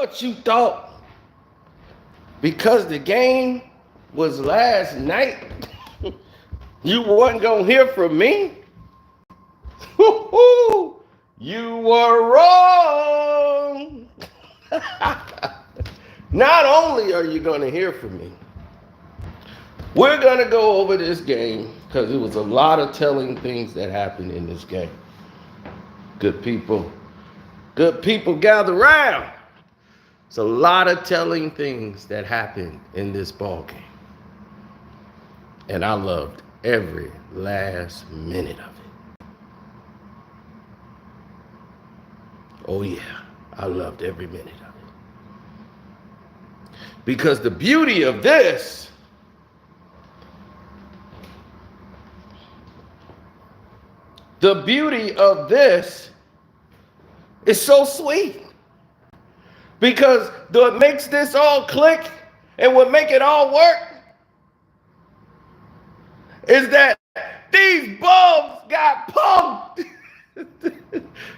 What you thought? Because the game was last night, you wasn't going to hear from me? You were wrong. Not only are you going to hear from me, we're going to go over this game because it was a lot of telling things that happened in this game. Good people gather around. It's a lot of telling things that happened in this ball game. And I loved every last minute of it. Oh yeah, I loved every minute of it. Because the beauty of this is so sweet. Because what makes this all click and what make it all work is that these bulbs got pumped.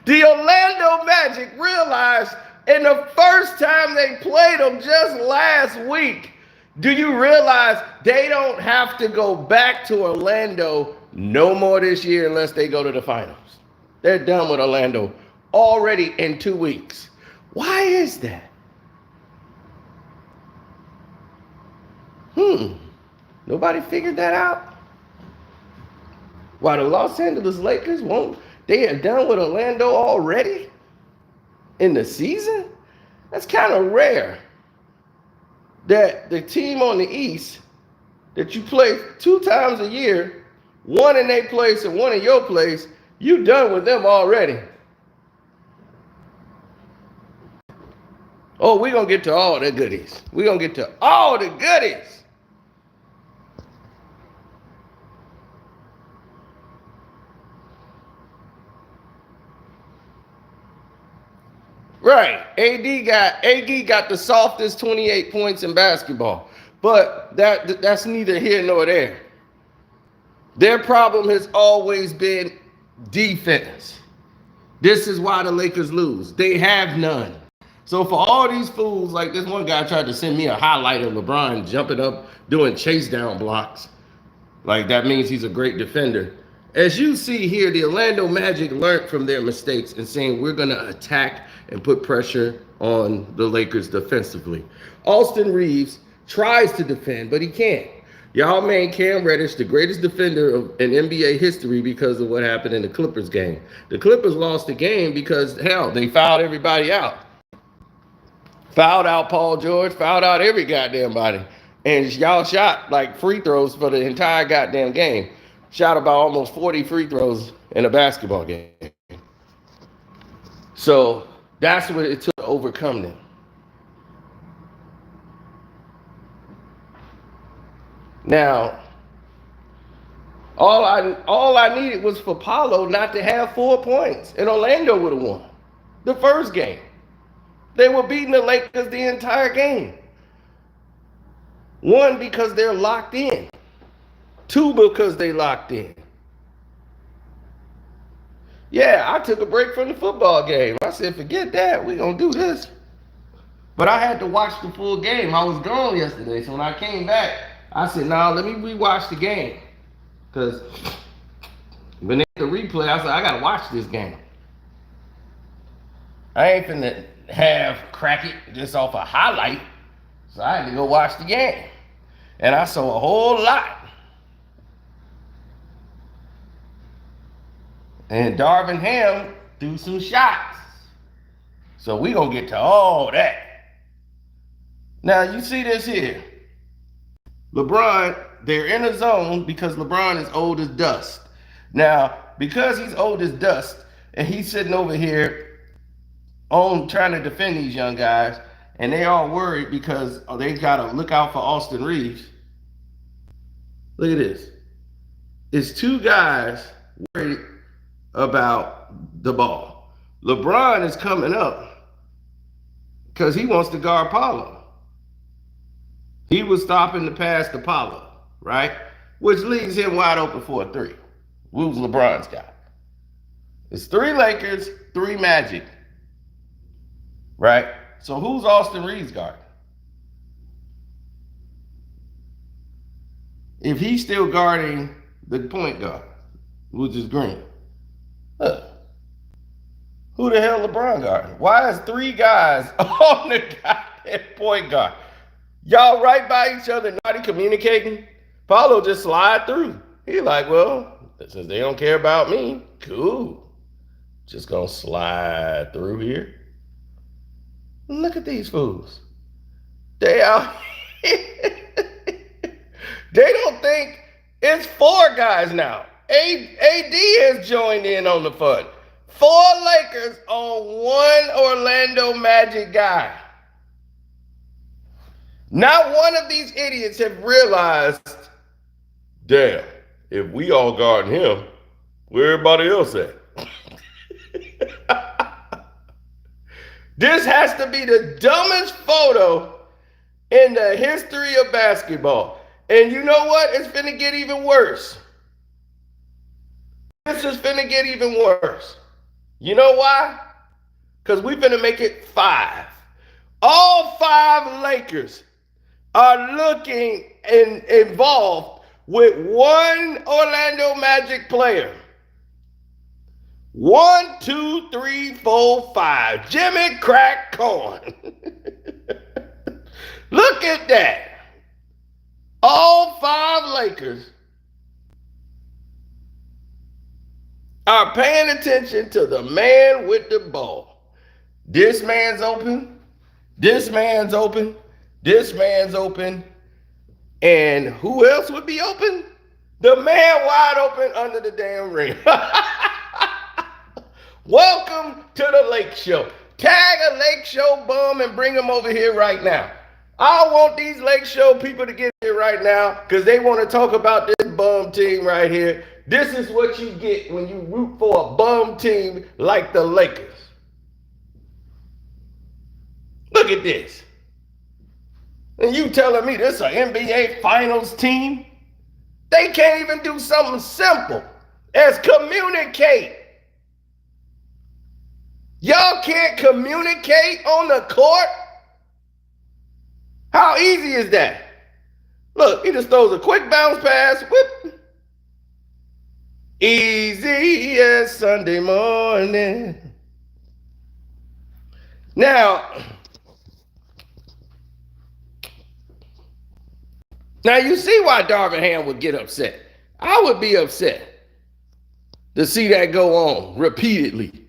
The Orlando Magic realized in the first time they played them just last week, do you realize they don't have to go back to Orlando no more this year unless they go to the finals? They're done with Orlando already in 2 weeks. Why is that? Nobody figured that out? Why the Los Angeles Lakers they are done with Orlando already in the season? That's kind of rare that the team on the East that you play 2 times a year, one in their place and one in your place, you done with them already. Oh, we're going to get to all the goodies. We're going to get to all the goodies. Right. AD got the softest 28 points in basketball. But that's neither here nor there. Their problem has always been defense. This is why the Lakers lose. They have none. So for all these fools, like this one guy tried to send me a highlight of LeBron jumping up, doing chase down blocks. Like that means he's a great defender. As you see here, the Orlando Magic learned from their mistakes and saying we're going to attack and put pressure on the Lakers defensively. Austin Reeves tries to defend, but he can't. Y'all made Cam Reddish the greatest defender in NBA history because of what happened in the Clippers game. The Clippers lost the game because, hell, they fouled everybody out. Fouled out Paul George, fouled out every goddamn body. And y'all shot like free throws for the entire goddamn game. Shot about almost 40 free throws in a basketball game. So that's what it took to overcome them. Now, all I needed was for Paulo not to have 4 points, and Orlando would have won the first game. They were beating the Lakers the entire game. 1, because they're locked in. 2, because they locked in. Yeah, I took a break from the football game. I said, forget that. We're going to do this. But I had to watch the full game. I was gone yesterday, so when I came back, I said, nah, let me rewatch the game. Because when they had the replay, I said, I got to watch this game. I ain't finna crack it just off a highlight. So I had to go watch the game. And I saw a whole lot. And Darvin Ham threw some shots. So we gonna get to all that. Now you see this here. LeBron, they're in a zone because LeBron is old as dust. Now, because he's old as dust, and he's sitting over here trying to defend these young guys, and they all worried because they gotta look out for Austin Reeves. Look at this. It's 2 guys worried about the ball. LeBron is coming up because he wants to guard Paulo. He was stopping the pass to Paulo, right? Which leaves him wide open for a 3. Who's LeBron's guy? It's 3 Lakers, 3 Magic, right? So who's Austin Reeves guarding? If he's still guarding the point guard, which is Green. Look. Who the hell LeBron guarding? Why is 3 guys on the goddamn point guard? Y'all right by each other, not communicating? Paulo just slide through. He like, well, since they don't care about me, cool. Just gonna slide through here. Look at these fools. They out here. They don't think it's 4 guys now. AD has joined in on the fun. 4 Lakers on 1 Orlando Magic guy. Not one of these idiots have realized, damn, if we all guarding him, where everybody else at? This has to be the dumbest photo in the history of basketball. And you know what? It's finna get even worse. This is finna get even worse. You know why? Because we finna make it 5. All 5 Lakers are looking and involved with 1 Orlando Magic player. 1, 2, 3, 4, 5. Jimmy Crack Corn. Look at that. All 5 Lakers are paying attention to the man with the ball. This man's open. This man's open. This man's open. And who else would be open? The man wide open under the damn ring. Welcome to the Lake Show. Tag a Lake Show bum and bring him over here right now. I want these Lake Show people to get here right now because they want to talk about this bum team right here. This is what you get when you root for a bum team like the Lakers. Look at this. And you telling me this is an NBA Finals team? They can't even do something simple as communicate. Y'all can't communicate on the court? How easy is that? Look, he just throws a quick bounce pass. Whip. Easy as Sunday morning. Now you see why Darvin Ham would get upset. I would be upset to see that go on repeatedly.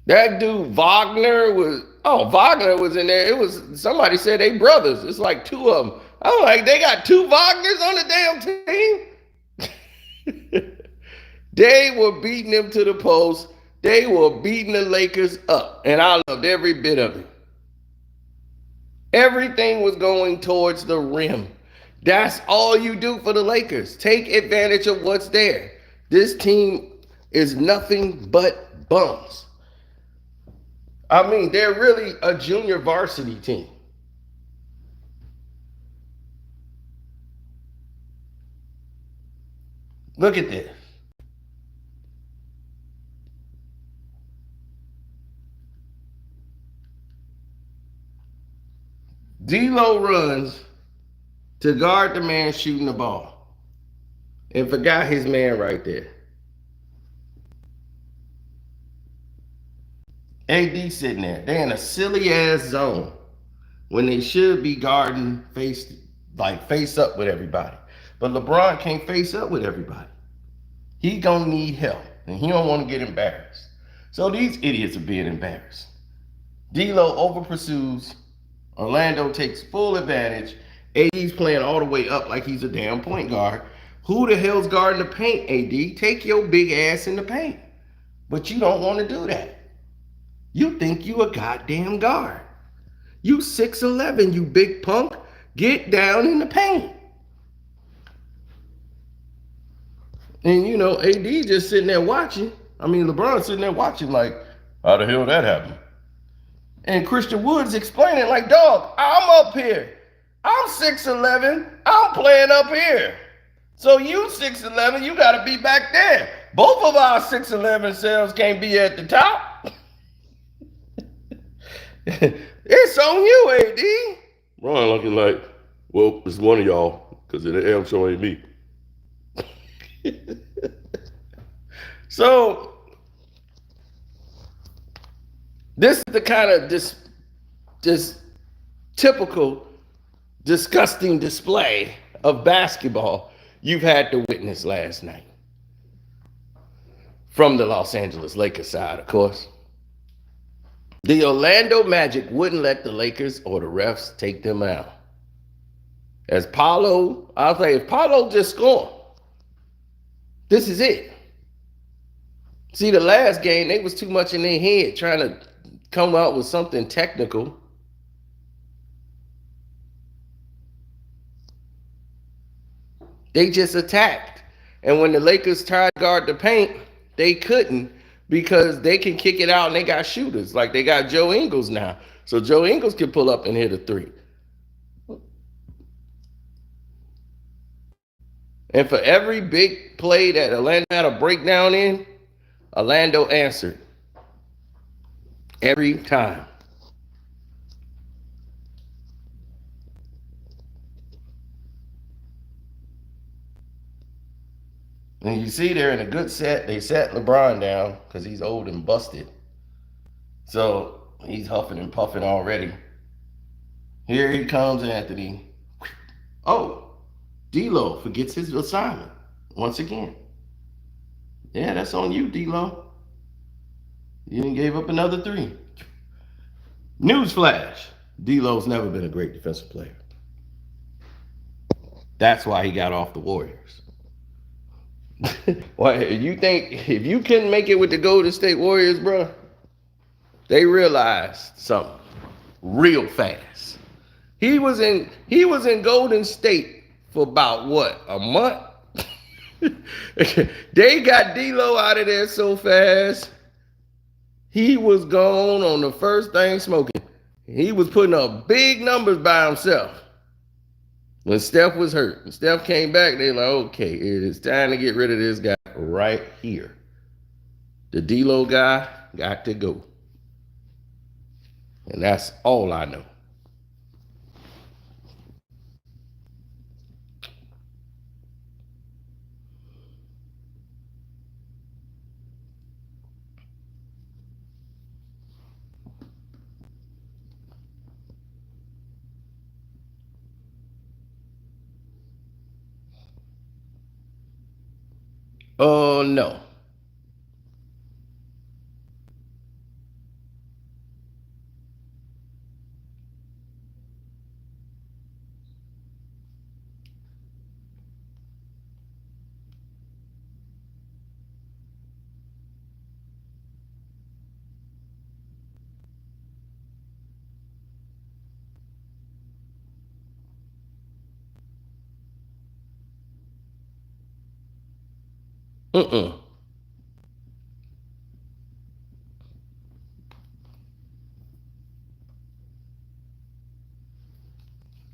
That dude Wagner was in there. It was, somebody said they brothers. It's like 2 of them. I'm like, they got 2 Wagners on the damn team? They were beating them to the post. They were beating the Lakers up. And I loved every bit of it. Everything was going towards the rim. That's all you do for the Lakers. Take advantage of what's there. This team is nothing but bums. I mean, they're really a junior varsity team. Look at this. D-Lo runs to guard the man shooting the ball and forgot his man right there. AD sitting there. They're in a silly ass zone when they should be guarding face up with everybody. But LeBron can't face up with everybody. He gonna need help and he don't want to get embarrassed. So these idiots are being embarrassed. D-Lo over pursues. Orlando takes full advantage. AD's playing all the way up like he's a damn point guard. Who the hell's guarding the paint, AD? Take your big ass in the paint. But you don't want to do that. You think you a goddamn guard. You 6'11", you big punk. Get down in the paint. And you know, AD just sitting there watching. I mean, LeBron sitting there watching, like, how the hell that happened? And Christian Wood's explaining, like, dog, I'm up here. I'm 6'11. I'm playing up here. So you 6'11, you got to be back there. Both of our 6'11 selves can't be at the top. It's on you, AD. Ron looking like, well, it's one of y'all, because it damn sure ain't me. So this is the kind of this typical disgusting display of basketball you've had to witness last night. From the Los Angeles Lakers side, of course. The Orlando Magic wouldn't let the Lakers or the refs take them out. As Paulo, I'll say, if Paulo just scored, this is it. See, the last game, they was too much in their head trying to come out with something technical. They just attacked. And when the Lakers tried to guard the paint, they couldn't because they can kick it out and they got shooters. Like they got Joe Ingles now. So Joe Ingles can pull up and hit a three. And for every big play that Orlando had a breakdown in, Orlando answered. Every time. And you see they're in a good set. They set LeBron down because he's old and busted. So he's huffing and puffing already. Here he comes, Anthony. Oh, D'Lo forgets his assignment once again. Yeah, that's on you, D'Lo. You didn't gave up another three. Newsflash. D'Lo's never been a great defensive player. That's why he got off the Warriors. Well, you think if you couldn't make it with the Golden State Warriors, bro, they realized something real fast. He was in Golden State for about what, a month? They got D'Lo out of there so fast. He was gone on the first thing smoking. He was putting up big numbers by himself. When Steph was hurt, when Steph came back, they like, okay, it is time to get rid of this guy right here. The D'Lo guy got to go. And that's all I know. Oh, no. Mm-mm.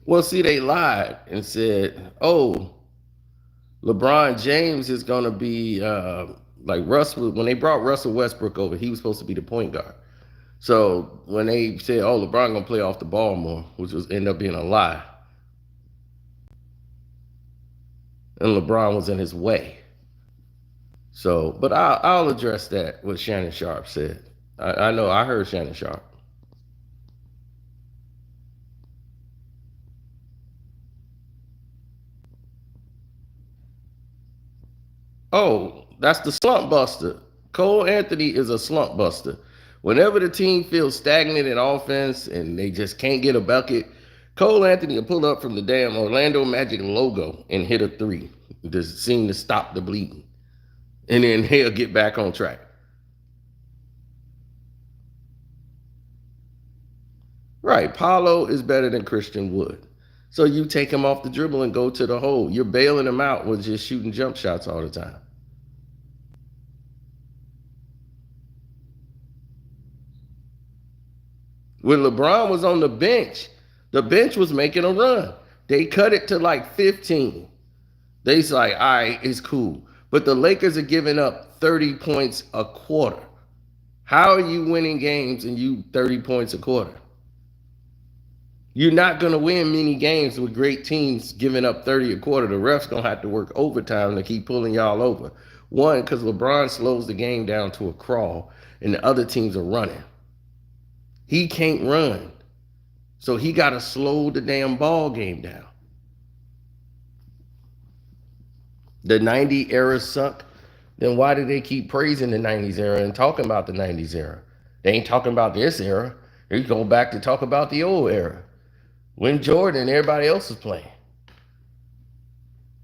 Well, see, they lied and said, oh, LeBron James is going to be like Russell. When they brought Russell Westbrook over, he was supposed to be the point guard. So when they said, oh, LeBron going to play off the ball more, which was end up being a lie, and LeBron was in his way. So, but I'll address that, what Shannon Sharp said. I know, I heard Shannon Sharp. Oh, that's the slump buster. Cole Anthony is a slump buster. Whenever the team feels stagnant in offense and they just can't get a bucket, Cole Anthony will pull up from the damn Orlando Magic logo and hit a three. Just seem to stop the bleeding. And then he'll get back on track. Right, Paulo is better than Christian Wood. So you take him off the dribble and go to the hole. You're bailing him out with just shooting jump shots all the time. When LeBron was on the bench was making a run. They cut it to like 15. They's like, all right, it's cool. But the Lakers are giving up 30 points a quarter. How are you winning games and you 30 points a quarter? You're not going to win many games with great teams giving up 30 a quarter. The refs going to have to work overtime to keep pulling y'all over. One, because LeBron slows the game down to a crawl, and the other teams are running. He can't run. So he got to slow the damn ball game down. The 90 era suck. Then why do they keep praising the 90s era and talking about the 90s era? They ain't talking about this era. They go back to talk about the old era. When Jordan and everybody else was playing.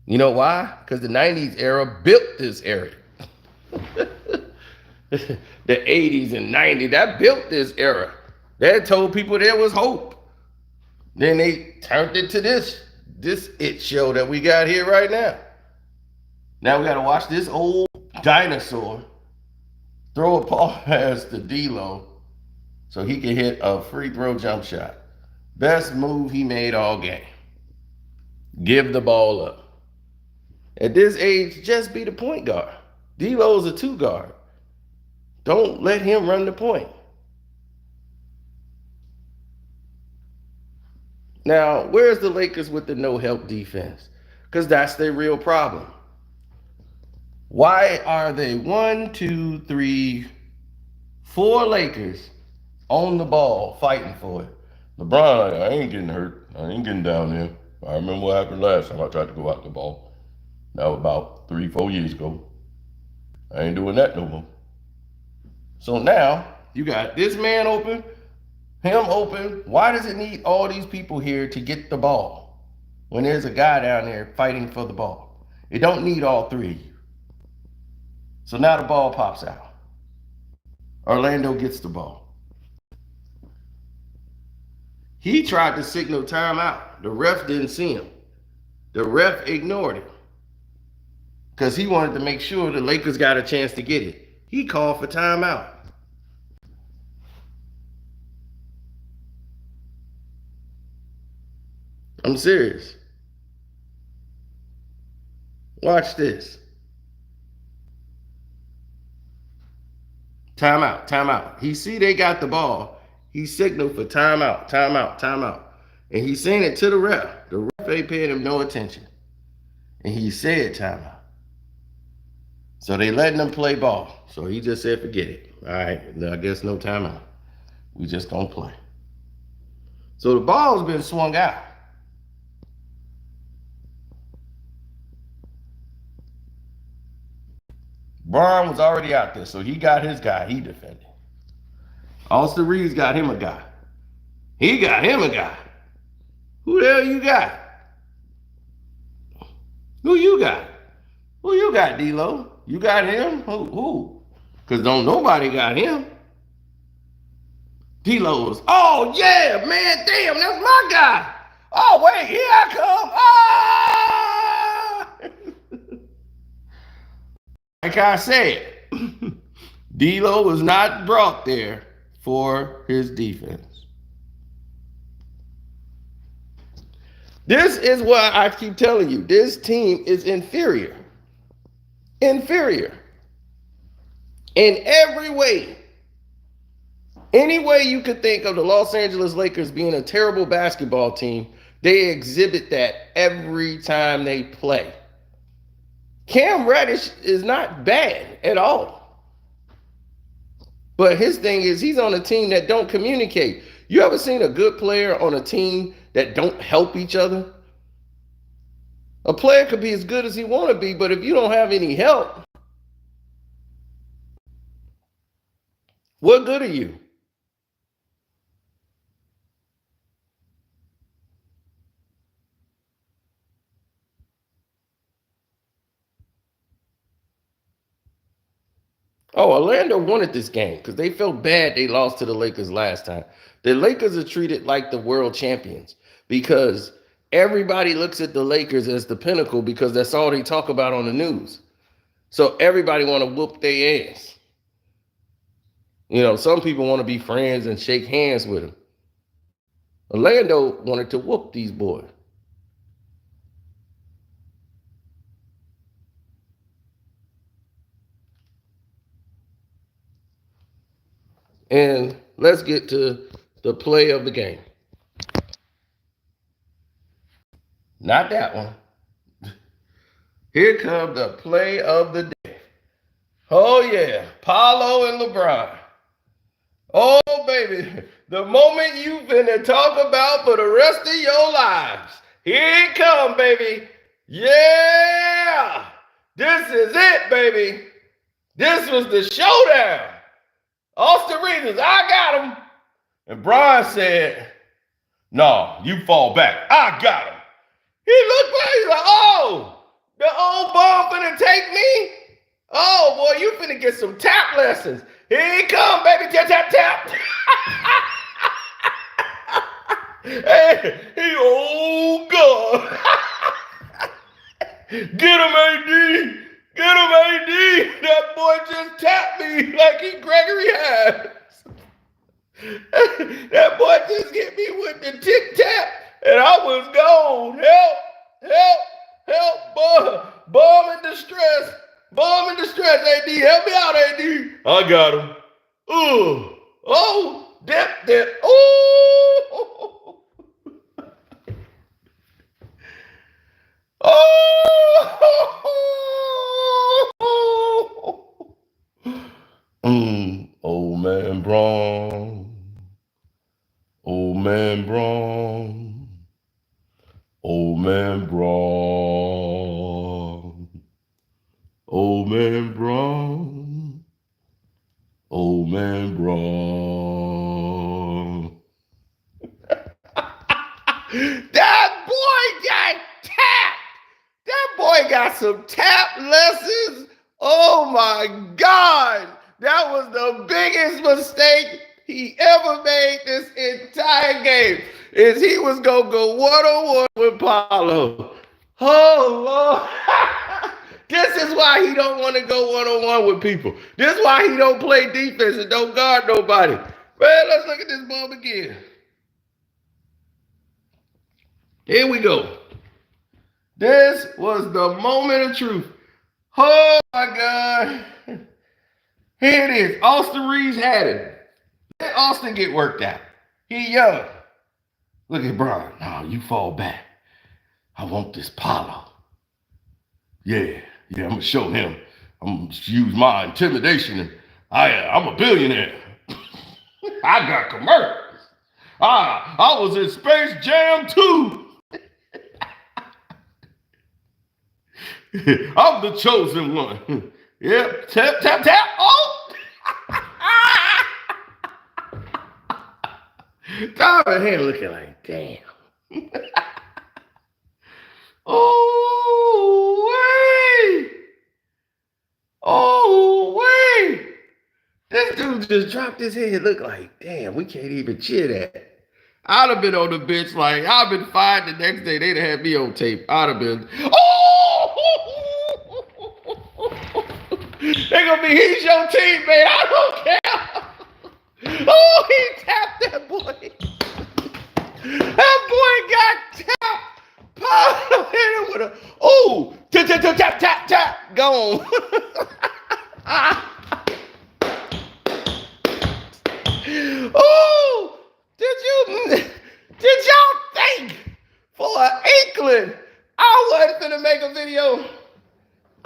You know why? Because the 90s era built this era. The 80s and 90s, that built this era. That told people there was hope. Then they turned it to this it show that we got here right now. Now we got to watch this old dinosaur throw a ball pass to D-Lo so he can hit a free throw jump shot. Best move he made all game. Give the ball up. At this age, just be the point guard. D-Lo's a 2 guard. Don't let him run the point. Now, where's the Lakers with the no-help defense? Because that's their real problem. Why are they 1, 2, 3, 4 Lakers on the ball fighting for it? LeBron, I ain't getting hurt. I ain't getting down there. I remember what happened last time I tried to go out the ball. That was about 3, 4 years ago. I ain't doing that no more. So now, you got this man open, him open. Why does it need all these people here to get the ball when there's a guy down there fighting for the ball? It don't need all 3 of you. So now the ball pops out. Orlando gets the ball. He tried to signal timeout. The ref didn't see him. The ref ignored him because he wanted to make sure the Lakers got a chance to get it. He called for timeout. I'm serious. Watch this. Timeout, timeout. He see they got the ball. He signaled for timeout, timeout, timeout. And he's saying it to the ref. The ref ain't paying him no attention. And he said timeout. So they letting him play ball. So he just said, forget it. All right, I guess no timeout. We just gonna play. So the ball's been swung out. Braun was already out there, so he got his guy. He defended. Austin Reeves got him a guy. He got him a guy. Who the hell you got? Who you got? Who you got, D-Lo? You got him? Who? Because don't nobody got him. D-Lo was, oh, yeah, man, damn, that's my guy. Oh, wait, here I come. Ah! Like I said, D-Lo was not brought there for his defense. This is what I keep telling you. This team is inferior. Inferior. In every way. Any way you could think of the Los Angeles Lakers being a terrible basketball team, they exhibit that every time they play. Cam Reddish is not bad at all. But his thing is he's on a team that don't communicate. You ever seen a good player on a team that don't help each other? A player could be as good as he want to be, but if you don't have any help, what good are you? Oh, Orlando wanted this game because they felt bad they lost to the Lakers last time. The Lakers are treated like the world champions because everybody looks at the Lakers as the pinnacle because that's all they talk about on the news. So everybody want to whoop their ass. You know, some people want to be friends and shake hands with them. Orlando wanted to whoop these boys. And let's get to the play of the game. Not that one. Here comes the play of the day. Oh, yeah. Paulo and LeBron. Oh, baby. The moment you've been to talk about for the rest of your lives. Here it come, baby. Yeah. This is it, baby. This was the showdown. Austin Reeves, I got him. And Brian said, no, you fall back. I got him. He looked back, he's like, oh, the old bum finna take me? Oh, boy, you finna get some tap lessons. Here he come, baby, tap, tap, tap. Hey, oh, God. Get him, AD. Get him, AD. That boy just tapped me like he Gregory Hines. That boy just hit me with the tic tac, and I was gone. Help, help, help, bomb in distress. Bomb in distress, AD. Help me out, AD. I got him. Ooh. Oh, dip, dip. Ooh. Oh. Old man Braun. Old man Braun. Old man Braun. Old man Braun. Old man Braun. That boy got tapped. That boy got some tap lessons. Oh my God. That was the biggest mistake he ever made this entire game. Is he was gonna go one-on-one with Paulo. Oh Lord. This is why he don't want to go one-on-one with people. This is why he don't play defense and don't guard nobody. Man, let's look at this ball again. Here we go. This was the moment of truth. Oh my God. Here it is. Austin Reeves had it. Let Austin get worked out. He young. Look at Brian. No, you fall back. I want this Paulo. Yeah, I'm gonna show him. I'm gonna use my intimidation, and I'm a billionaire. I got commercials. I was in Space Jam 2. I'm the chosen one. Yep. Tap, tap, tap. Oh! Tyler here looking like, damn. Oh, wait. Oh, wait. This dude just dropped his head. Look like, damn, we can't even cheer that. I'd have been on the bench like, I'd been fired the next day. They'd have had me on tape. I'd have been, oh! They're going to be, he's your teammate. I don't care. Oh, he tapped that boy. That boy got tapped. Paulo hit him with a, oh, tap, tap, tap, tap, tap, tap. Gone. Oh, did y'all think for an inkling I wasn't gonna make a video?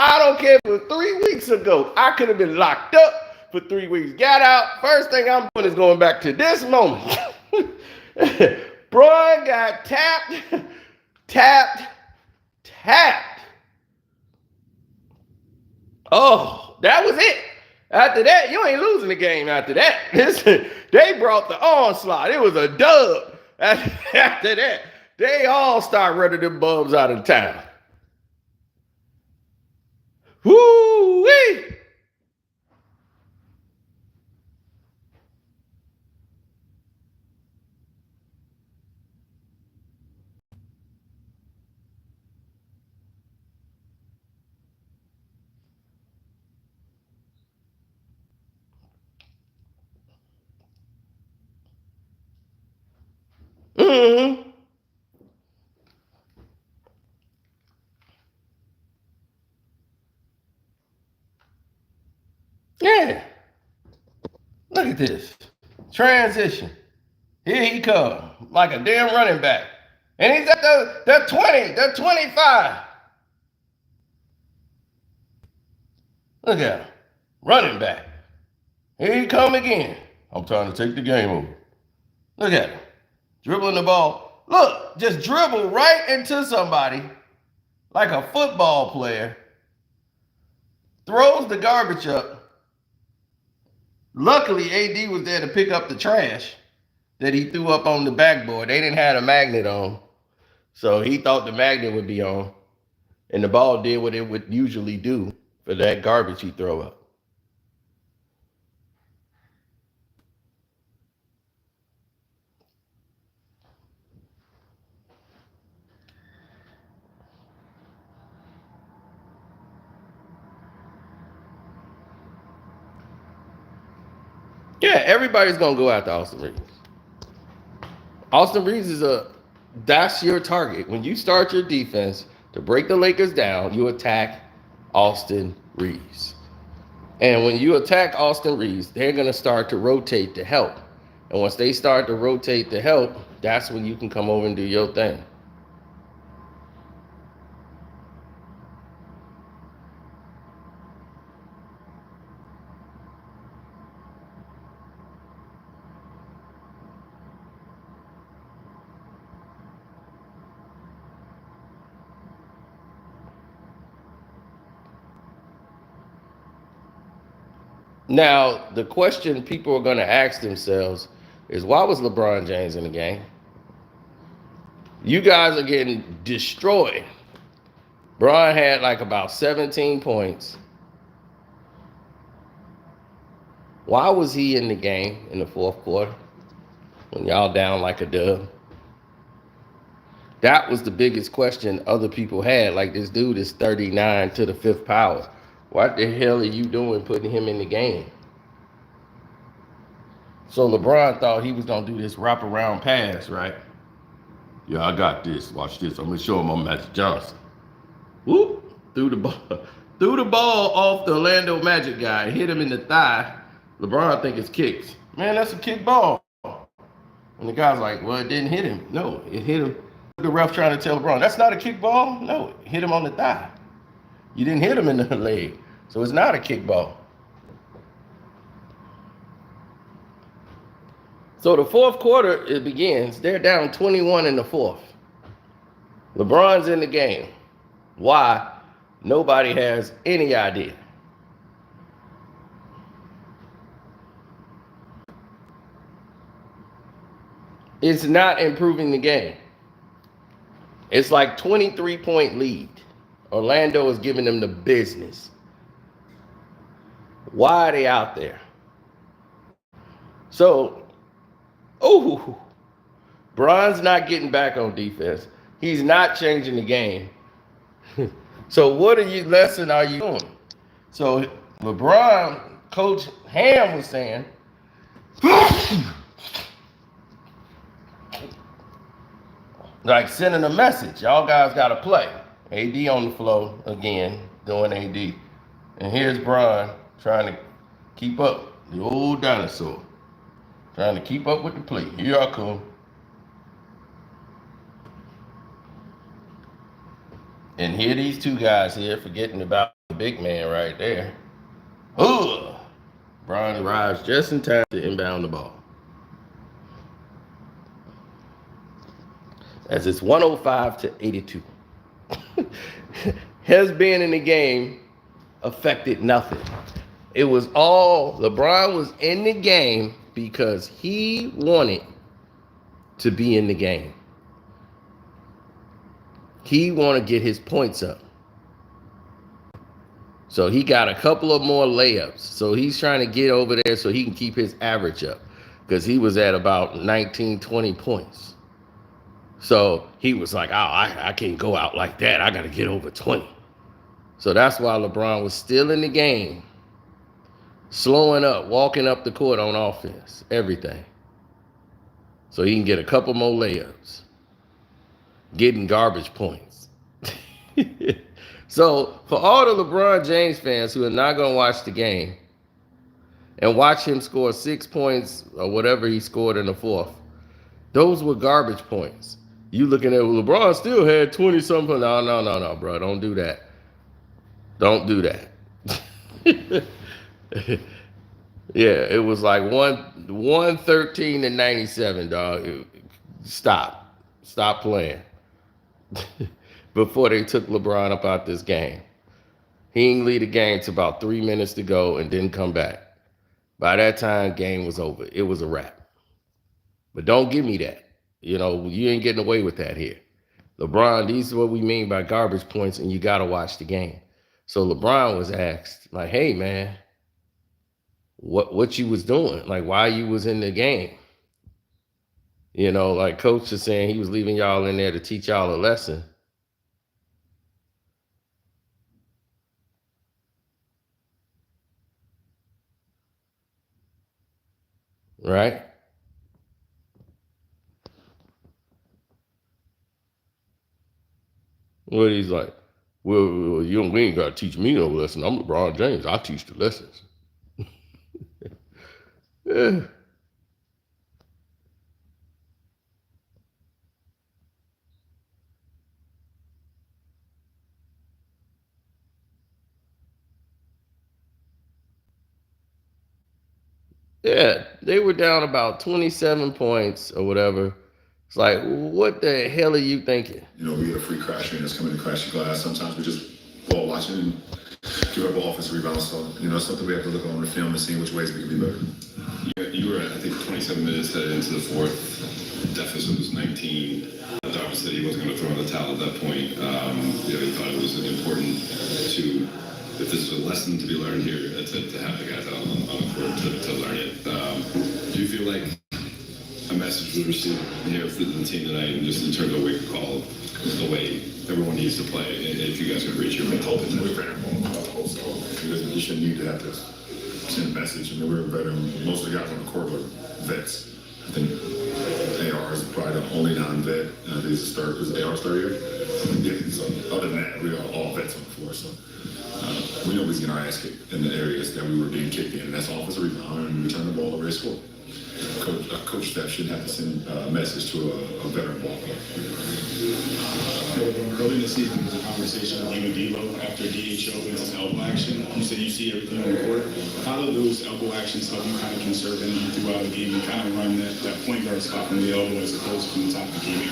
I don't care if it was 3 weeks ago. I could have been locked up for 3 weeks. Got out. First thing I'm doing is going back to this moment. Brian got tapped. Oh, that was it. After that, you ain't losing the game after that. They brought the onslaught. It was a dub. After that, they all start running them bums out of town. Woo-wee. Mm-hmm. Yeah. Look at this. Transition. Here he comes, like a damn running back. And he's at the 20, the 25. Look at him. Running back. Here he come again. I'm trying to take the game over. Look at him. Dribbling the ball. Look, just dribble right into somebody like a football player. Throws the garbage up. Luckily, AD was there to pick up the trash that he threw up on the backboard. They didn't have a magnet on. So he thought the magnet would be on. And the ball did what it would usually do for that garbage he throw up. Yeah, everybody's gonna go after Austin Reeves. Austin Reeves that's your target. When you start your defense to break the Lakers down, you attack Austin Reeves. And when you attack Austin Reeves, they're gonna start to rotate to help. And once they start to rotate to help, that's when you can come over and do your thing. Now, the question people are going to ask themselves is, why was LeBron James in the game? You guys are getting destroyed. Bron had like about 17 points. Why was he in the game in the fourth quarter when y'all down like a dub? That was the biggest question other people had. Like, this dude is 39 to the fifth power. What the hell are you doing putting him in the game? So LeBron thought he was going to do this wraparound pass, right? Yeah, I got this. Watch this. I'm going to show him on Magic Johnson. Whoop. Threw the ball off the Orlando Magic guy. Hit him in the thigh. LeBron think it's kicks. Man, that's a kick ball. And the guy's like, well, it didn't hit him. No, it hit him. The ref trying to tell LeBron, that's not a kick ball. No, it hit him on the thigh. You didn't hit him in the leg. So it's not a kick ball. So the fourth quarter, it begins. They're down 21 in the fourth. LeBron's in the game. Why? Nobody has any idea. It's not improving the game. It's like 23-point lead. Orlando is giving them the business. Why are they out there? So, Bron's not getting back on defense. He's not changing the game. So what lesson are you doing? So LeBron, Coach Ham was saying, like sending a message. Y'all guys got to play. AD on the floor again, doing AD. And here's Bron trying to keep up. The old dinosaur. Trying to keep up with the play. Here I come. And here these two guys here forgetting about the big man right there. Ugh. Bron arrives just in time to inbound the ball. As it's 105 to 82. His being in the game affected nothing. It was all, LeBron was in the game because he wanted to be in the game. He wanted to get his points up. So he got a couple of more layups. So he's trying to get over there so he can keep his average up. Because he was at about 19, 20 points. So he was like, oh, I can't go out like that. I got to get over 20. So that's why LeBron was still in the game. Slowing up, walking up the court on offense, everything. so he can get a couple more layups, getting garbage points. So for all the LeBron James fans who are not going to watch the game and watch him score 6 points or whatever he scored in the fourth, those were garbage points. You looking at LeBron still had 20 something. No, bro. Don't do that. Don't do that. Yeah, it was like 113 to 97, dog. Stop playing. Before they took LeBron up out this game, he didn't lead the game to about 3 minutes to go and didn't come back. By that time, game was over. It was a wrap. But don't give me that. You ain't getting away with that here. LeBron, these are what we mean by garbage points, and you got to watch the game. So LeBron was asked, like, hey, man, what you was doing? Like, why you was in the game? Like Coach is saying he was leaving y'all in there to teach y'all a lesson. Right? Well, he's like, well, we ain't got to teach me no lesson. I'm LeBron James. I teach the lessons. Yeah. Yeah, they were down about 27 points or whatever. It's like, what the hell are you thinking? We had a free crash that's coming to crash your glass. Sometimes we just ball watching and give up offensive rebounds. So, something we have to look on the film and see which ways we can be better. You were, I think, 27 minutes headed into the fourth. Deficit was 19. Darwin said he wasn't going to throw in the towel at that point. He thought it was important to, if this is a lesson to be learned here, to have the guys out on the court to learn it. Do you feel like a message was received here for the team tonight, and just in terms of wake call, the way everyone needs to play, if you guys can reach your mental So you shouldn't need to have to send a message. We're better. Most of the guys on the court are vets. I think AR is probably the only non-vet. Is AR start here? Yeah. So other than that, we are all vets on the floor. So we know he's getting our ass kicked in the areas that we were being kicked in. And that's offensive rebound and return the ball over score. Coach staff shouldn't have to send a message to a veteran ball player. Early in the season, there was a conversation with you and D'Lo after DHO and his elbow action. You said you see everything on the court. How do those elbow actions help you kind of conserve energy throughout the game and kind of run that point guard spot from the elbow as opposed to from the top of the game?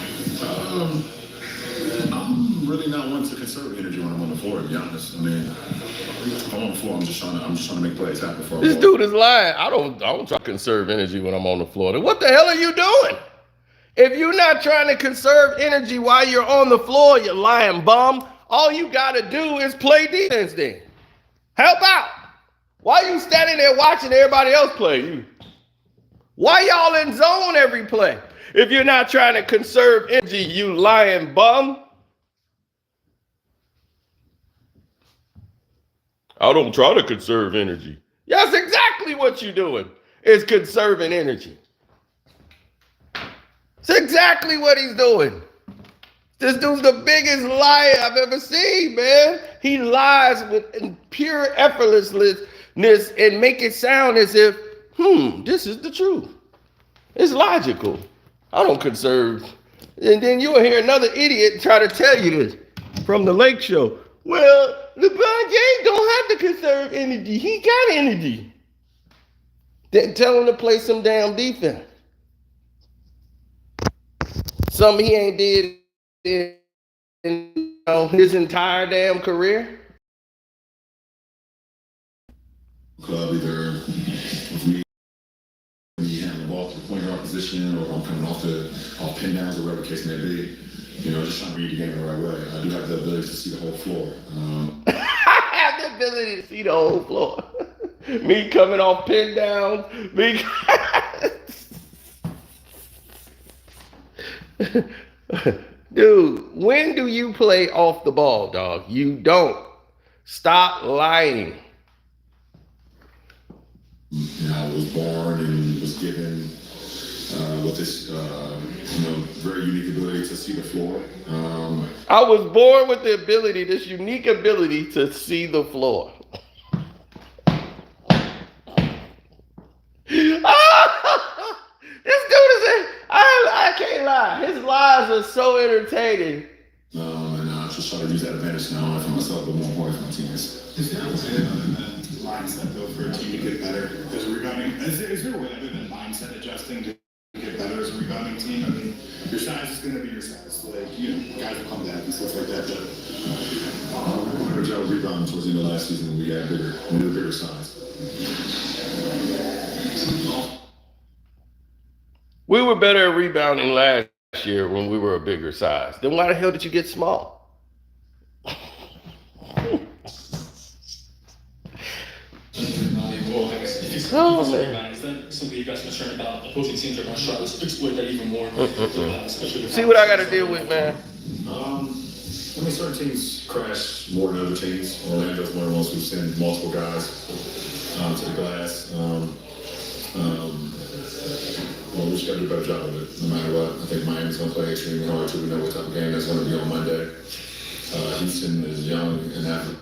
I'm really not one to conserve energy when I'm on the floor, to be honest. If I'm on the floor, I'm just trying to make plays happen for This dude is lying. I don't try to conserve energy when I'm on the floor. What the hell are you doing? If you're not trying to conserve energy while you're on the floor, you lying bum. All you got to do is play defense then. Help out. Why are you standing there watching everybody else play? Why y'all in zone every play? If you're not trying to conserve energy, you lying bum. I don't try to conserve energy. That's exactly what you're doing, is conserving energy. It's exactly what he's doing. This dude's the biggest liar I've ever seen, man. He lies with pure effortlessness and make it sound as if, this is the truth. It's logical. I don't conserve. And then you'll hear another idiot try to tell you this from the Lake Show. Well, LeBron James don't have to conserve energy. He got energy. Then tell him to play some damn defense. Something he ain't did in his entire damn career. Club, either with me, when you hand the ball to the point guard position, or I'm coming off pin downs, or whatever the case may be. Just trying to read the game the right way. I do have the ability to see the whole floor. I have the ability to see the whole floor. Me coming off pin down. Dude, when do you play off the ball, dog? You don't. Stop lying. I was born and was given what this just very unique ability to see the floor. I was born with the ability, this unique ability to see the floor. This dude is I can't lie. His lies are so entertaining. And I just try to use that advantage now for myself, but more important for my teammates. Is there a way other than mindset, though, for a team to get better as a rebounding? Is there a way other than mindset adjusting to get better as a rebounding team? I mean, your size is going to be your size. Like, guys will come back and stuff like that. But We did a better job of rebounding towards the end of last season. We had bigger size. We were better at rebounding last year when we were a bigger size. Then why the hell did you get small? Oh, man. Is that something you guys are concerned about? Opposing teams are going to try to exploit that even more. See what I got to deal with, man. Certain teams crash more than other teams. Orlando's one of the ones who send multiple guys to the glass. We just got to do a better job of it, no matter what. I think Miami's going to play extremely hard too. We know what type of game that's going to be on Monday. Houston is young and athletic.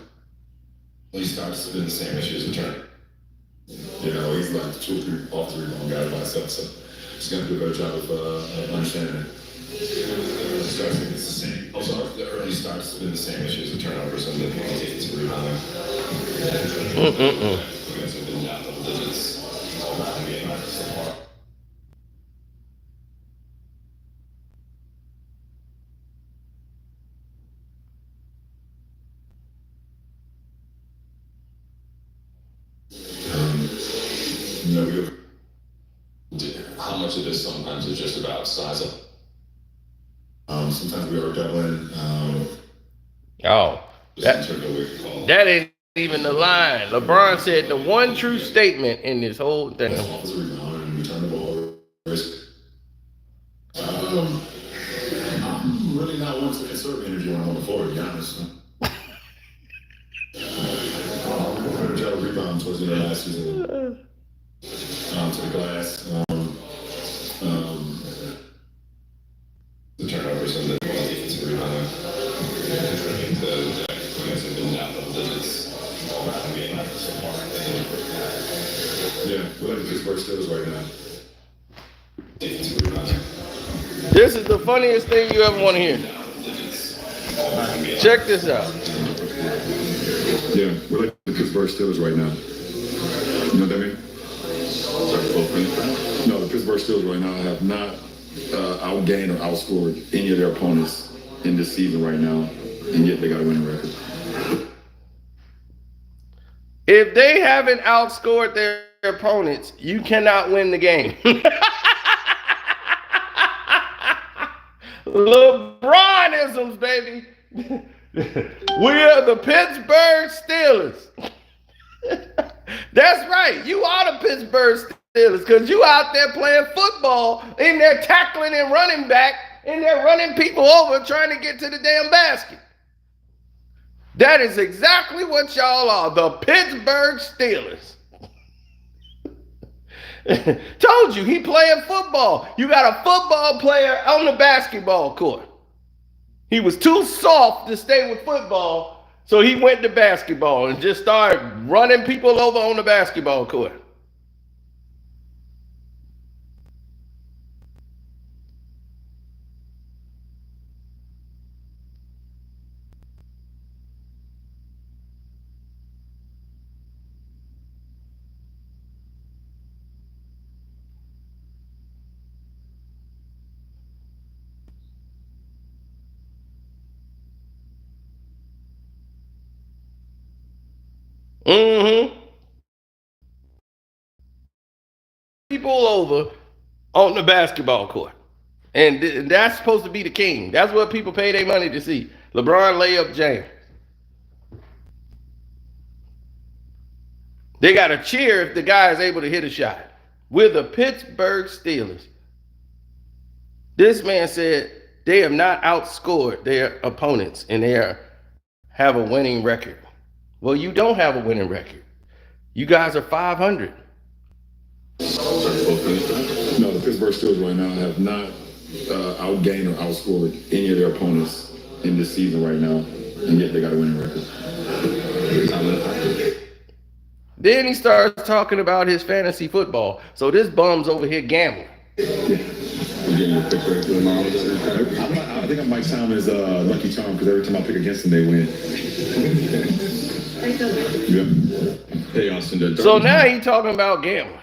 He starts to spin the same issues in turn. He's like 2 or 3 off the rebound guys by himself. So just got to do a better job of understanding it. Starts to the same. The early starts to spin the same issues and turnovers and then takes to rebounding. You guys have been down double digits. How much of this sometimes is just about size up? Sometimes we are doubling. That ain't even the line. LeBron said the one true statement in this whole thing. Offensive rebound and return the ball. I'm really not one to insert energy when I'm on the floor, to be honest. Better job of rebounding towards the end of last season. To the glass. The turnovers and the defensive rebounding. You guys have been down double digits. Yeah, we're like the Pittsburgh Steelers right now. Defensive rebounding. This is the funniest thing you ever want to hear. Check this out. Yeah, we're like the Pittsburgh Steelers right now. You know what I mean? No, the Pittsburgh Steelers right now have not outgained or outscored any of their opponents in this season right now, and yet they got a winning record. If they haven't outscored their opponents, you cannot win the game. LeBronisms, baby. We are the Pittsburgh Steelers. That's right. You are the Pittsburgh Steelers because you out there playing football, in there tackling and running back, in there running people over trying to get to the damn basket. That is exactly what y'all are, the Pittsburgh Steelers. Told you, he playing football. You got a football player on the basketball court. He was too soft to stay with football, so he went to basketball and just started running people over on the basketball court. People over on the basketball court. And that's supposed to be the king. That's what people pay their money to see. LeBron layup James. They got to cheer if the guy is able to hit a shot. We're the Pittsburgh Steelers. This man said they have not outscored their opponents and they have a winning record. Well, you don't have a winning record. You guys are 500. No, the Pittsburgh Pittsburgh Steelers right now have not outgained or outscored any of their opponents in this season right now, and yet they got a winning record. Then he starts talking about his fantasy football. So this bum's over here gambling. Again, I think I might sound as Lucky Charm because every time I pick against them, they win. Hey, Austin. So now he's talking about gambling.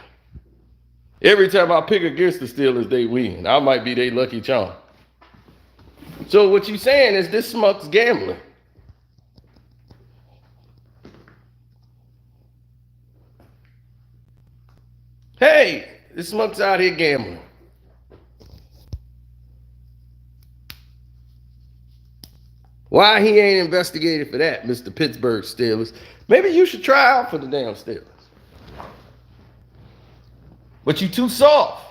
Every time I pick against the Steelers, they win. I might be their Lucky Charm. So what you saying is this smuck's gambling. Hey, this smuck's out here gambling. Why he ain't investigated for that, Mr. Pittsburgh Steelers? Maybe you should try out for the damn Steelers. But you too soft.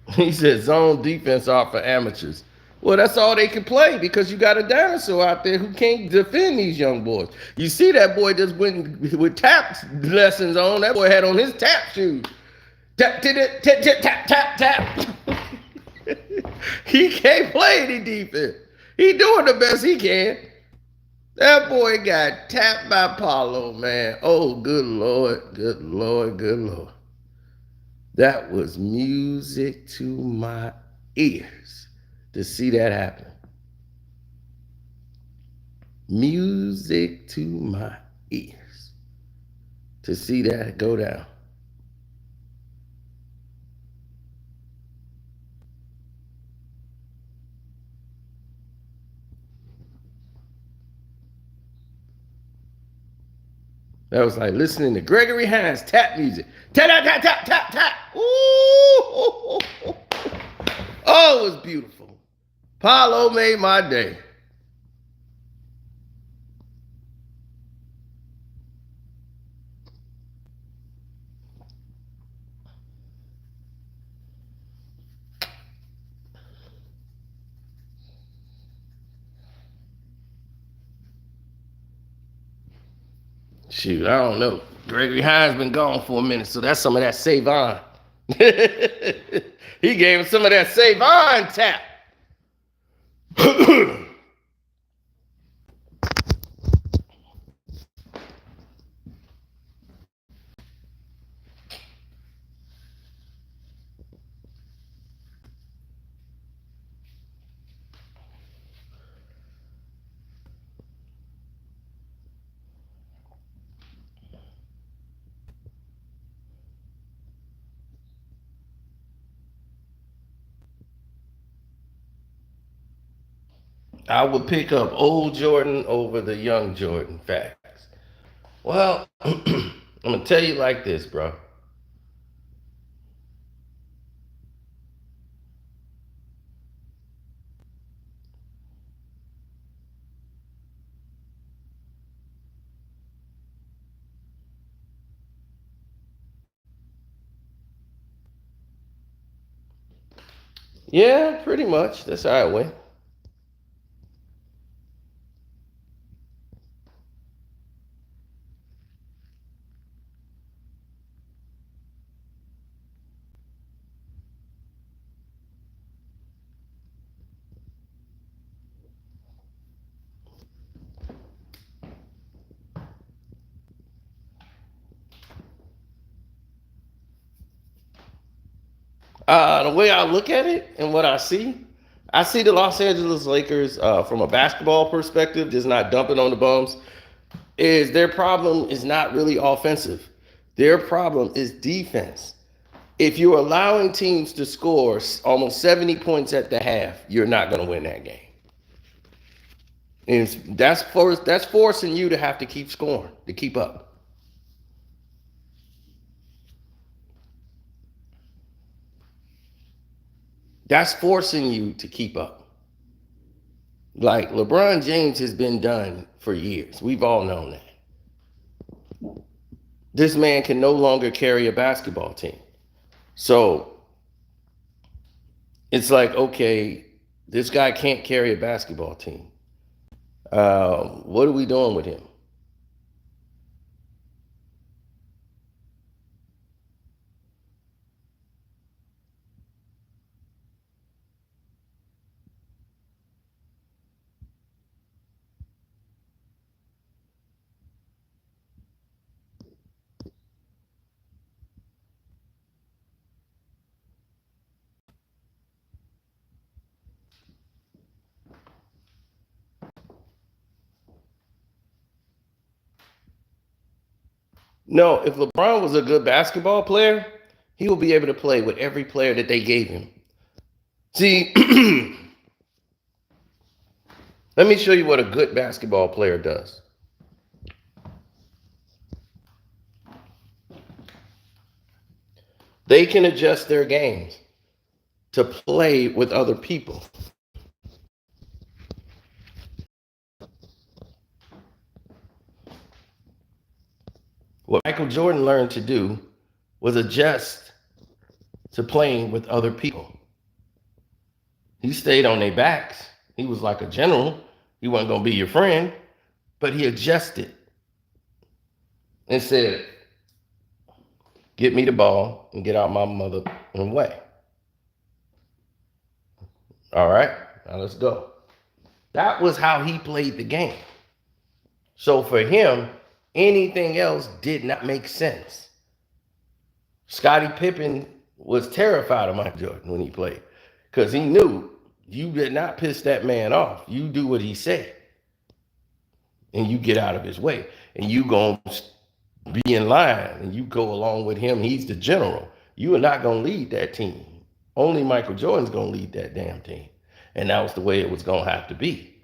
He said zone defense are for amateurs. Well, that's all they can play because you got a dinosaur out there who can't defend these young boys. You see that boy just went with tap lessons on. That boy had on his tap shoes. Tap, tap, tap, tap, tap, tap. He can't play any defense. He doing the best he can. That boy got tapped by Paulo, man. Oh, good Lord, good Lord, good Lord. That was music to my ears to see that happen. Music to my ears to see that go down. That was like listening to Gregory Hines tap music. Tap, tap, tap, tap, tap, tap. Ooh. Oh, it was beautiful. Paulo made my day. Shoot, I don't know. Gregory Hines been gone for a minute, so that's some of that Savon. He gave him some of that Savon tap. I would pick up old Jordan over the young Jordan. Facts. Well, I'm going to tell you like this, bro. Yeah, pretty much. That's how it went. The way I look at it and what I see the Los Angeles Lakers from a basketball perspective, just not dumping on the bums, is their problem is not really offensive. Their problem is defense. If you're allowing teams to score almost 70 points at the half, you're not going to win that game. And that's forcing you to have to keep scoring, to keep up. That's forcing you to keep up. Like LeBron James has been done for years. We've all known that. This man can no longer carry a basketball team. So it's like, okay, This guy can't carry a basketball team. What are we doing with him? No, if LeBron was a good basketball player, he will be able to play with every player that they gave him. See, let me show you what a good basketball player does. They can adjust their games to play with other people. What Michael Jordan learned to do was adjust to playing with other people. He stayed on their backs. He was like a general. He wasn't going to be your friend, but he adjusted and said, get me the ball and get out my mother way. All right, now let's go. That was how he played the game. So for him, anything else did not make sense. Scottie Pippen was terrified of Michael Jordan when he played because he knew you did not piss that man off. You do what he said and you get out of his way and you going to be in line and you go along with him. He's the general. You are not going to lead that team. Only Michael Jordan's going to lead that damn team. And that was the way it was going to have to be.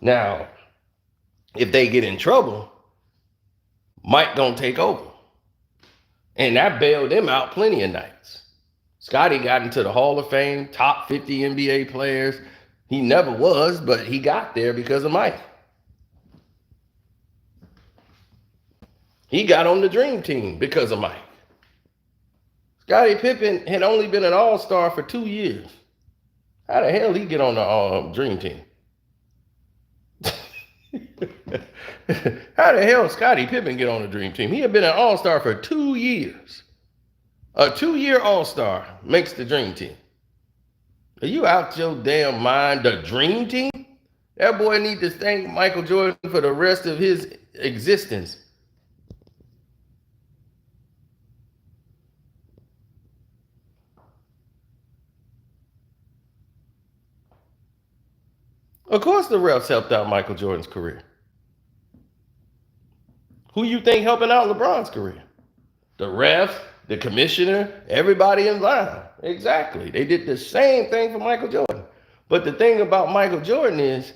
Now, if they get in trouble, Mike going to take over. And that bailed them out plenty of nights. Scottie got into the Hall of Fame, top 50 NBA players. He never was, but he got there because of Mike. He got on the Dream Team because of Mike. Scottie Pippen had only been an all-star for 2 years. How the hell he get on the Dream Team? How the hell Scottie Pippen get on the Dream Team? He had been an all-star for 2 years. A 2-year all-star makes the Dream Team. Are you out your damn mind? The Dream Team? That boy need to thank Michael Jordan for the rest of his existence. Of course the refs helped out Michael Jordan's career. Who you think helping out LeBron's career? The refs, the commissioner, everybody in line. Exactly. They did the same thing for Michael Jordan. But the thing about Michael Jordan is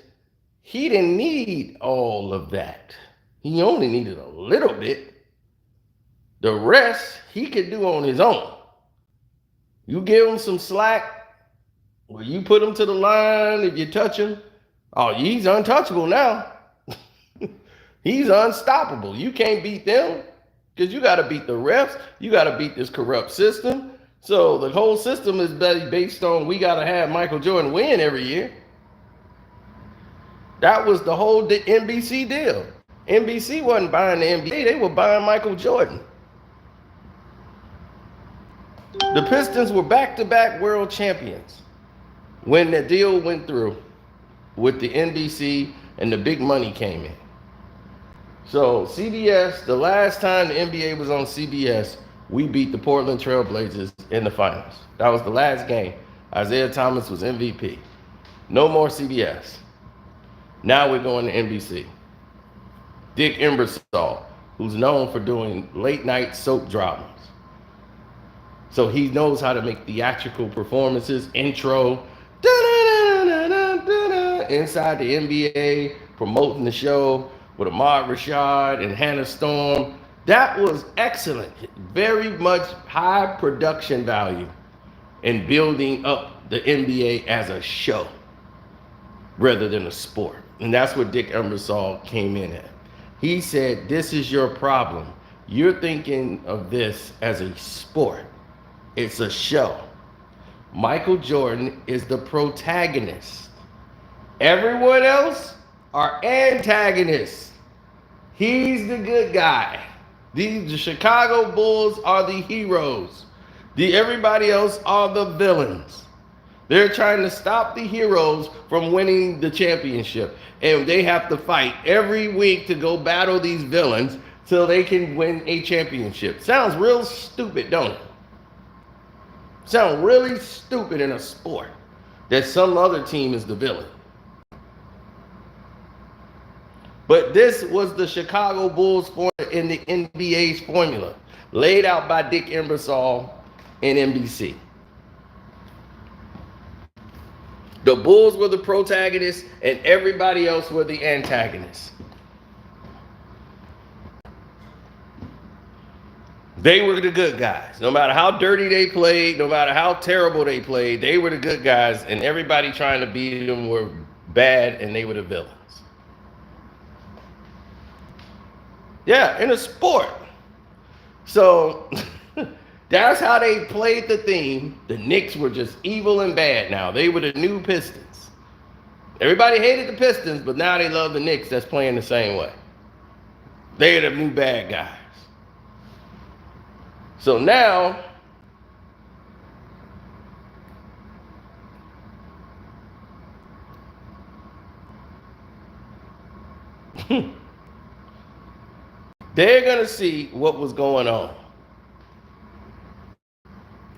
he didn't need all of that. He only needed a little bit. The rest he could do on his own. You give him some slack, or you put him to the line if you touch him. Oh, he's untouchable now. He's unstoppable. You can't beat them because you got to beat the refs. You got to beat this corrupt system. So the whole system is based on we got to have Michael Jordan win every year. That was the whole NBC deal. NBC wasn't buying the NBA. They were buying Michael Jordan. The Pistons were back-to-back world champions when the deal went through with the NBC and the big money came in. So CBS, the last time the NBA was on CBS, we beat the Portland Trail Blazers in the finals. That was the last game. Isaiah Thomas was MVP. No more CBS. Now we're going to NBC. Dick Ebersol, who's known for doing late night soap dramas. So he knows how to make theatrical performances, intro, inside the NBA, promoting the show with Ahmad Rashad and Hannah Storm. That was excellent. Very much high production value in building up the NBA as a show rather than a sport. And that's what Dick Ebersol came in at. He said, this is your problem. You're thinking of this as a sport. It's a show. Michael Jordan is the protagonist. Everyone else are antagonists. He's the good guy. The Chicago Bulls are the heroes. Everybody else are the villains. They're trying to stop the heroes from winning the championship. And they have to fight every week to go battle these villains till they can win a championship. Sounds real stupid, don't it? Sounds really stupid in a sport that some other team is the villain. But this was the Chicago Bulls in the NBA's formula, laid out by Dick Ebersol and NBC. The Bulls were the protagonists, and everybody else were the antagonists. They were the good guys. No matter how dirty they played, no matter how terrible they played, they were the good guys, and everybody trying to beat them were bad, and they were the villains. Yeah, in a sport. So that's how they played the theme. The Knicks were just evil and bad now. They were the new Pistons. Everybody hated the Pistons, but now they love the Knicks that's playing the same way. They're the new bad guys. So now, they're going to see what was going on.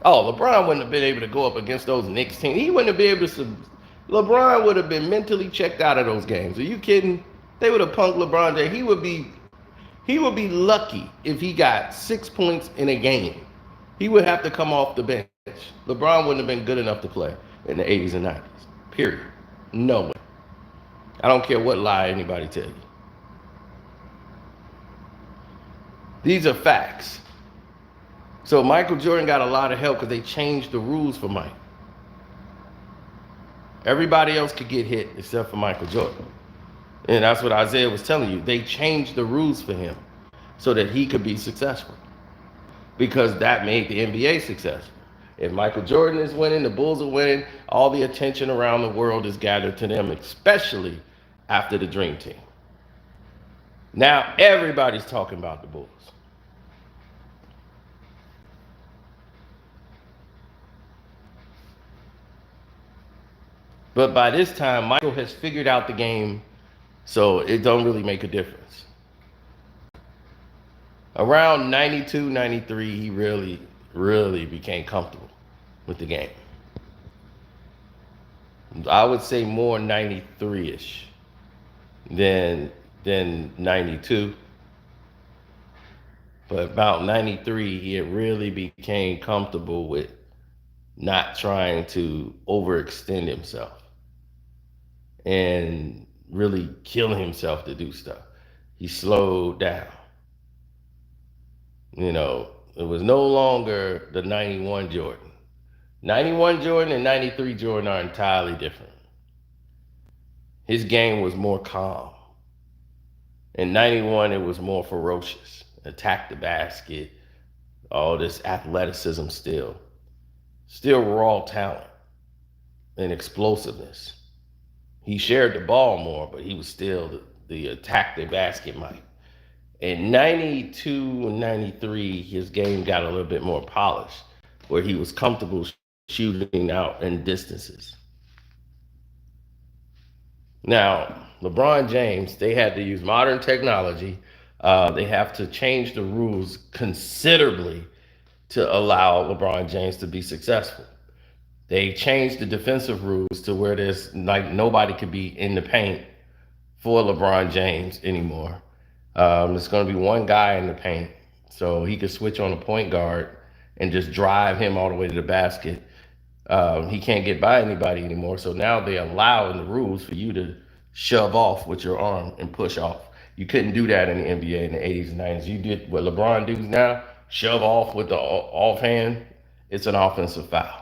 Oh, LeBron wouldn't have been able to go up against those Knicks teams. He wouldn't have been able to. LeBron would have been mentally checked out of those games. Are you kidding? They would have punked LeBron James. He would be lucky if he got 6 points in a game. He would have to come off the bench. LeBron wouldn't have been good enough to play in the 80s and 90s. Period. No way. I don't care what lie anybody tell you. These are facts. So Michael Jordan got a lot of help because they changed the rules for Mike. Everybody else could get hit except for Michael Jordan. And that's what Isaiah was telling you. They changed the rules for him so that he could be successful. Because that made the NBA successful. If Michael Jordan is winning, the Bulls are winning, all the attention around the world is gathered to them, especially after the Dream Team. Now everybody's talking about the Bulls. But by this time, Michael has figured out the game, so it don't really make a difference. Around 92, 93, he really became comfortable with the game. I would say more 93-ish than 92. But about 93, he had really became comfortable with not trying to overextend himself and really killing himself to do stuff. He slowed down. You know, it was no longer the 91 Jordan. 91 Jordan and 93 Jordan are entirely different. His game was more calm. In 91, it was more ferocious. Attack the basket, all this athleticism still. Still raw talent and explosiveness. He shared the ball more, but he was still the attack the basket Mike. In 92 and 93, his game got a little bit more polished, where he was comfortable shooting out in distances. Now, LeBron James, they had to use modern technology. They have to change the rules considerably to allow LeBron James to be successful. They changed the defensive rules to where there's like nobody could be in the paint for LeBron James anymore. There's going to be one guy in the paint, so he could switch on a point guard and just drive him all the way to the basket. He can't get by anybody anymore, so now they allow in the rules for you to shove off with your arm and push off. You couldn't do that in the NBA in the 80s and 90s. You did what LeBron does now, shove off with the offhand, it's an offensive foul.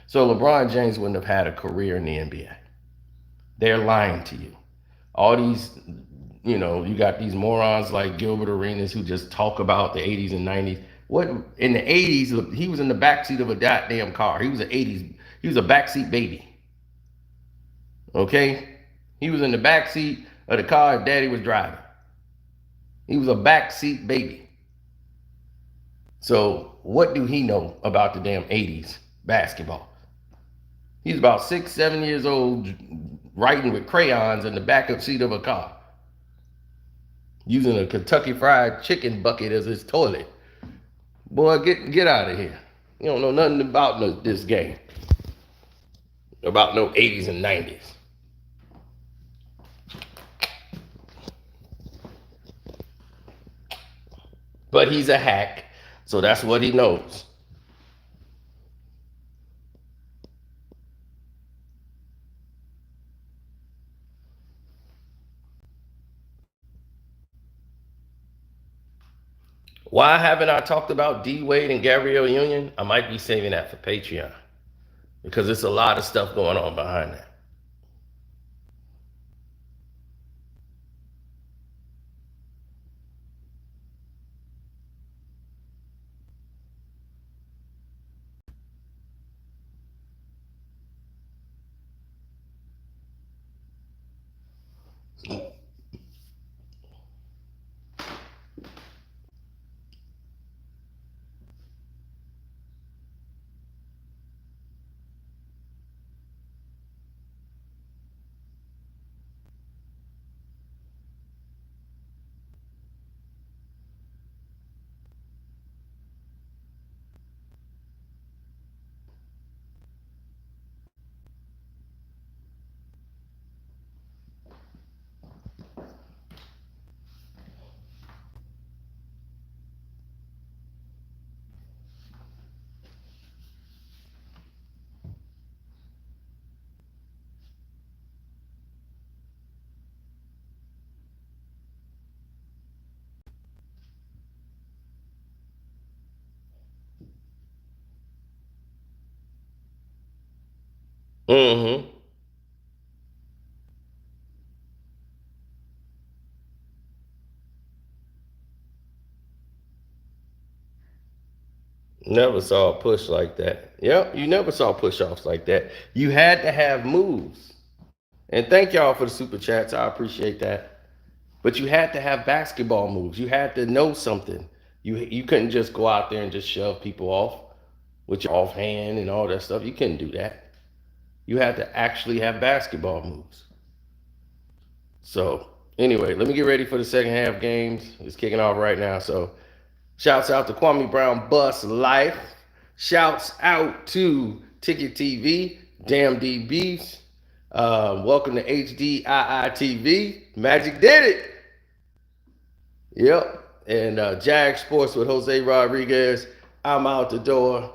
So LeBron James wouldn't have had a career in the NBA. They're lying to you. All these, you know, you got these morons like Gilbert Arenas who just talk about the 80s and 90s. What in the 80s, he was in the backseat of a goddamn car. He was an 80s. He was a backseat baby. Okay? He was in the backseat of the car his daddy was driving. He was a backseat baby. So what do he know about the damn 80s basketball? He's about 6, 7 years old, writing with crayons in the back of seat of a car, using a Kentucky Fried Chicken bucket as his toilet. Boy, get out of here. You don't know nothing about this game. About no 80s and 90s. But he's a hack, so that's what he knows. Why haven't I talked about D Wade and Gabrielle Union? I might be saving that for Patreon because there's a lot of stuff going on behind that. Mm-hmm. Never saw a push like that. Yep, you never saw push-offs like that. You had to have moves. And thank y'all for the super chats. I appreciate that. But you had to have basketball moves. You had to know something. You couldn't just go out there and just shove people off with your offhand and all that stuff. You couldn't do that. You had to actually have basketball moves. So anyway, let me get ready for the second half games. It's kicking off right now. So shouts out to Kwame Brown Bus Life. Shouts out to Ticket TV, Damn D Beefs. Welcome to HDII TV. Magic did it. Yep. And Jag Sports with Jose Rodriguez. I'm out the door.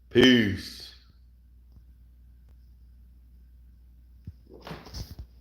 Peace.